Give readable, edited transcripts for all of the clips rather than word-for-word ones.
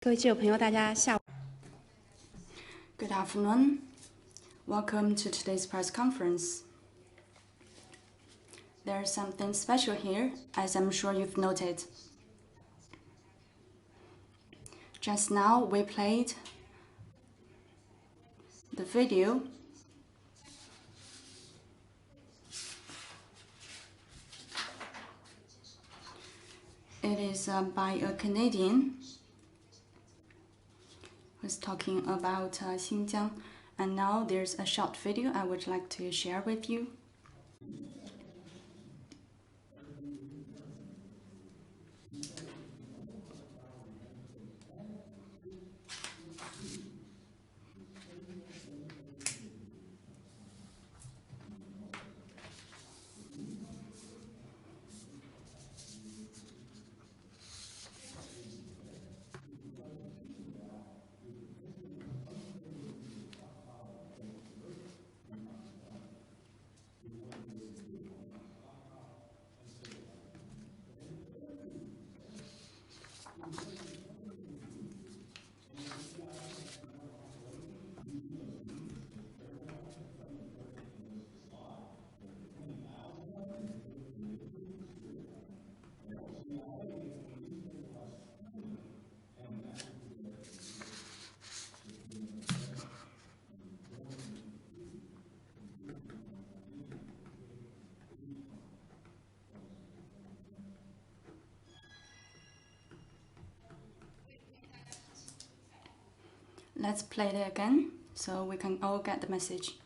各位记者朋友，大家下午。Good afternoon. Welcome to today's press conference. There's something special here, as I'm sure you've noted. Just now, we played the video It is by a Canadian who's talking about Xinjiang. And now there's a short video I would like to share with you. Let's play it again so we can all get the message.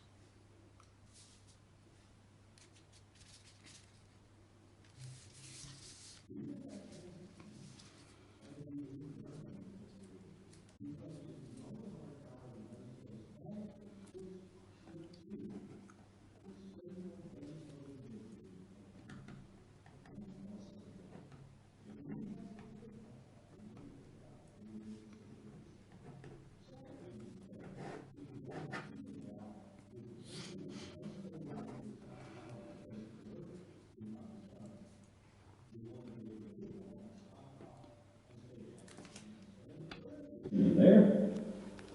There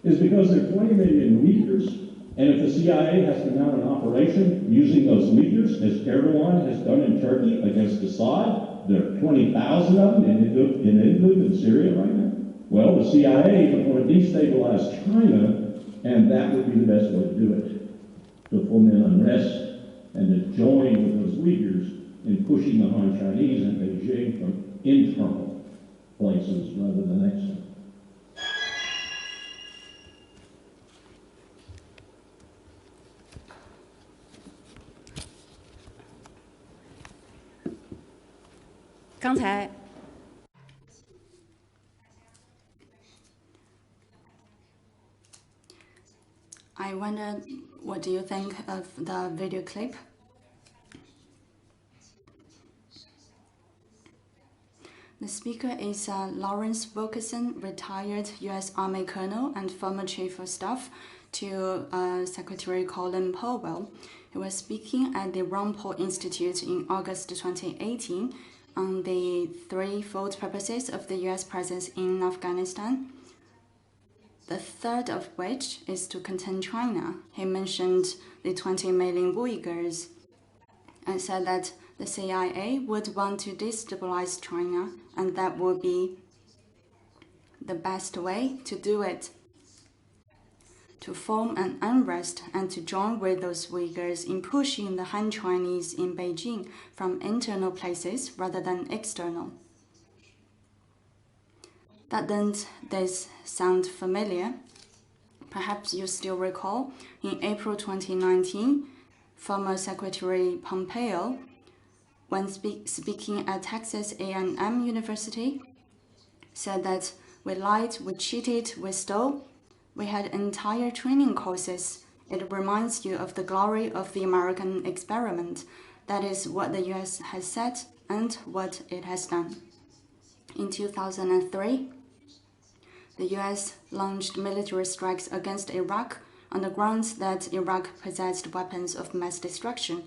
is because there are 20 million Uyghurs, and if the CIA has to mount an operation using those Uyghurs, as Erdogan has done in Turkey against Assad, there are 20,000 of them in Idlib in Syria right now. Well, the CIA would want to destabilize China, and that would be the best way to do it, to foment unrest and to join with those Uyghurs in pushing the Han Chinese and Beijing from internal places rather than external. 刚才 I wonder, what do you think of the video clip? The speaker is Lawrence Wilkerson, retired U.S. Army colonel and former chief of staff to Secretary Colin Powell. He was speaking at the Ron Paul Institute in August 2018 on the threefold purposes of the U.S. presence in Afghanistan, the third of which is to contain China. He mentioned the 20 million Uyghurs and said that the CIA would want to destabilize China, and that would be the best way to do it, to form an unrest and to join with those Uyghurs in pushing the Han Chinese in Beijing from internal places rather than external. Doesn't this sound familiar? Perhaps you still recall, in April 2019, former Secretary Pompeo, when speaking at Texas A&M University, said that we lied, we cheated, we stole. We had entire training courses. It reminds you of the glory of the American experiment. That is what the US has said and what it has done. In 2003, the US launched military strikes against Iraq on the grounds that Iraq possessed weapons of mass destruction,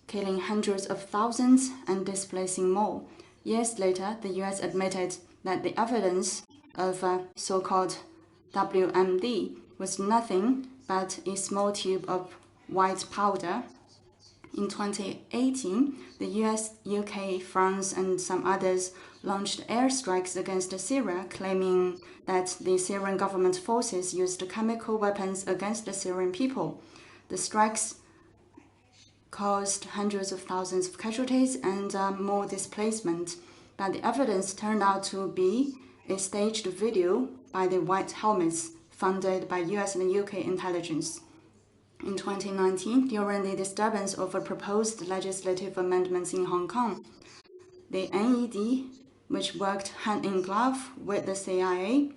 killing hundreds of thousands and displacing more. Years later, the US admitted that the evidence of so-called WMD was nothing but a small tube of white powder. In 2018, the US, UK, France, and some others launched airstrikes against Syria, claiming that the Syrian government forces used chemical weapons against the Syrian people. The strikes caused hundreds of thousands of casualties and more displacement, but the evidence turned out to be a staged video by the White Helmets, funded by US and UK intelligence. In 2019, during the disturbance over proposed legislative amendments in Hong Kong, the NED, which worked hand in glove with the CIA,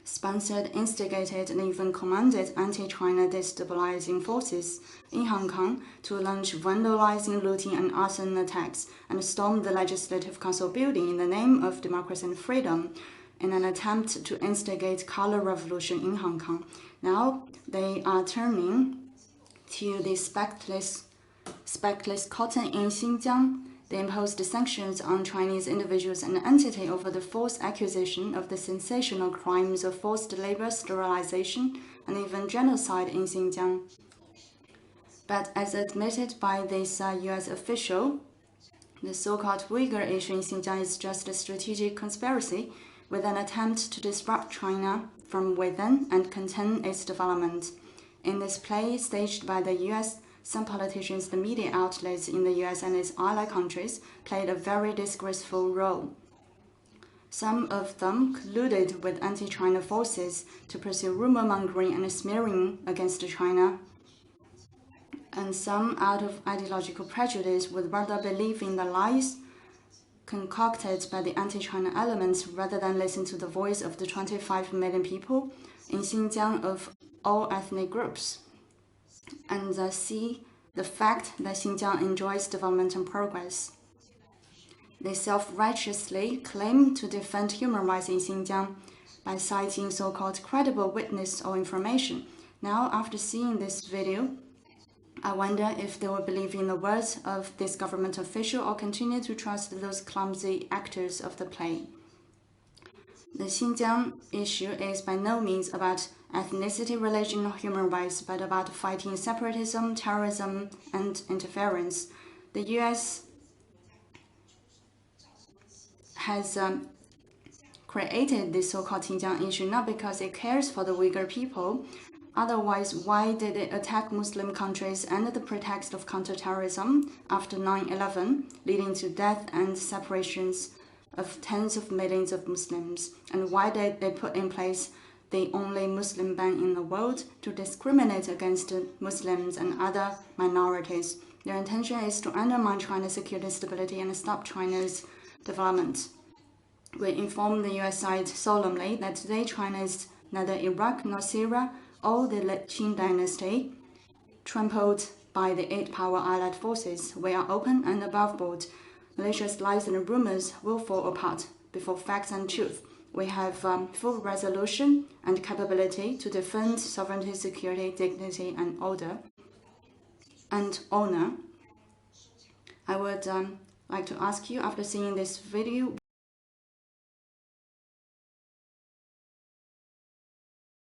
sponsored, instigated, and even commanded anti-China destabilizing forces in Hong Kong to launch vandalizing, looting, and arson attacks and storm the Legislative Council building in the name of democracy and freedom in an attempt to instigate color revolution in Hong Kong. Now they are turning to the speckless cotton in Xinjiang. They imposed sanctions on Chinese individuals and entities over the false accusation of the sensational crimes of forced labor, sterilization, and even genocide in Xinjiang. But as admitted by this US official, the so-called Uygur issue in Xinjiang is just a strategic conspiracy with an attempt to disrupt China from within and contain its development. In this play staged by the US, some politicians, the media outlets in the US and its ally countries played a very disgraceful role. Some of them colluded with anti-China forces to pursue rumor-mongering and smearing against China, and some, out of ideological prejudice, would rather believe in the lies concocted by the anti-China elements rather than listen to the voice of the 25 million people in Xinjiang of all ethnic groups, and see the fact that Xinjiang enjoys development and progress. They self-righteously claim to defend human rights in Xinjiang by citing so-called credible witness or information. Now, after seeing this video, I wonder if they will believe in the words of this government official or continue to trust those clumsy actors of the play. The Xinjiang issue is by no means about ethnicity, religion, or human rights, but about fighting separatism, terrorism, and interference. The US has created this so-called Xinjiang issue not because it cares for the Uyghur people. Otherwise, why did it attack Muslim countries under the pretext of counterterrorism after 9/11, leading to death and separations of tens of millions of Muslims? And why did they put in place the only Muslim ban in the world to discriminate against Muslims and other minorities? Their intention is to undermine China's security stability and stop China's development. We inform the US side solemnly that today China is neither Iraq nor Syria or the Qing dynasty, trampled by the 8 power allied forces. We are open and above board. Malicious lies and rumors will fall apart before facts and truth. We have full resolution and capability to defend sovereignty, security, dignity, and order and honor. I would like to ask you, after seeing this video,